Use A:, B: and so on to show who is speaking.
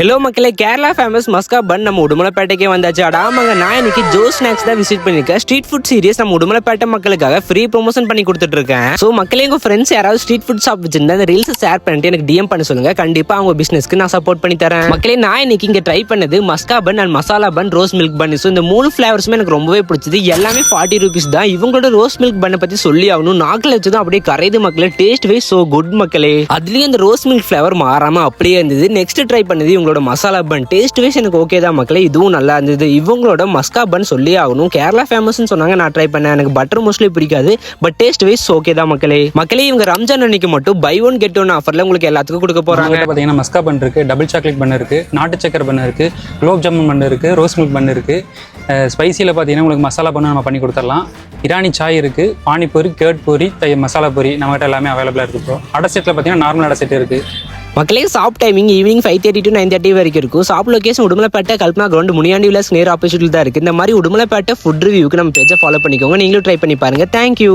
A: Hello மக்களே, Kerala famous மஸ்கா பன் நம்ம உடுமலைப்பேட்டைக்கே வந்தாச்சு. ஆமாங்க, நான் இன்னைக்கு ஜோ ஸ்நாக்ஸ் தான் விசிட் பண்ணிருக்கேன். ஸ்ட்ரீட் ஃபுட் சீரிஸ் நம்ம உடுமலைப்பேட்டை மக்களுக்காக ஃப்ரீ ப்ரொமோஷன் பண்ணி கொடுத்துட்டு இருக்கேன். ஸோ மக்களே, உங்க ஃப்ரெண்ட்ஸ் யாராவது ஸ்ட்ரீட் ஃபுட் ஷாப் வச்சிருந்தா அந்த ரீல்ஸ் ஷேர் பண்ணிட்டு எனக்கு டிஎம் பண்ண சொல்லுங்க. கண்டிப்பா அவங்க பிசினஸ்க்கு நான் சப்போர்ட் பண்ணி தரேன். மக்களே, நான் இன்னைக்கு இங்க ட்ரை பண்ணது maska bun and masala bun, rose milk bun. So இந்த 3 ஃபிளேவர்ஸுமே எனக்கு ரொம்பவே பிடிச்சது. எல்லாமே 40 rupees தான். இவங்களோட ரோஸ் மில்க் பண்ணை பத்தி சொல்லி ஆகணும். நாக்கில் வச்சதும் அப்படியே கரையுது மக்களே. டேஸ்ட் வைஸ் சோ குட் மக்களே. அதுலயும் அந்த ரோஸ் மில்க் ஃபிளேவர் மாறாம அப்படியே இருந்தது. நெக்ஸ்ட் ட்ரை பண்ணது இவங்களோட மசாலா பன். டேஸ்ட் வைஸ் எனக்கு ஓகே தான் மக்களே, இதுவும் நல்லா இருந்தது. இவங்களோட மஸ்கா பன் சொல்லி ஆகணும். கேரளா ஃபேமஸ்னு சொன்னாங்க, நான் ட்ரை பண்ணேன். எனக்கு பட்டர் மோஸ்ட்லி பிடிக்காது, பட் டேஸ்ட் வைஸ் ஓகே தான் மக்களே. இவங்க ரம்ஜான் அன்னைக்கு மட்டும் பை ஒன் கெட் ஒன் ஆஃபர்ல உங்களுக்கு எல்லாத்துக்கும் கொடுக்க போறாங்க.
B: பாத்தீங்கன்னா மஸ்கா பன் இருக்கு, டபுள் சாக்லேட் பன் இருக்கு, நாட்டு சக்கரை பன் இருக்கு, குலோப் ஜாமுன் பன் இருக்கு, ரோஸ் மில்க் பன் இருக்கு. ஸ்பைசியில் பார்த்தீங்கன்னா உங்களுக்கு மசாலா பண்ணு நம்ம பண்ணி கொடுத்துடலாம். இரானி சாய் இருக்கு, பானிபூரி, கேர்ட் பூரி, மசாலா பூரி நம்மகிட்ட எல்லாமே அவைலபிளாக இருக்கு. ப்ரோ அடை செட்டில் பார்த்தீங்கன்னா நார்மல் அடை செட் இருக்கு.
A: மக்களே, ஷாப் டைமிங் ஈவினிங் 5:30 to 9:30 வரைக்கும் இருக்கும். Shop location Udumalaipettai Kalpana ground Muniyandi Vilas நேர் ஆப்போசிட்ல தான் இருக்கு. இந்த மாதிரி உடுமலைப்பேட்டை ஃபுட் ரிவ்யூக்கு நம்ம பேஜை ஃபாலோ பண்ணிக்கோங்க. நீங்களும் ட்ரை பண்ணி பாருங்க. தேங்க்யூ.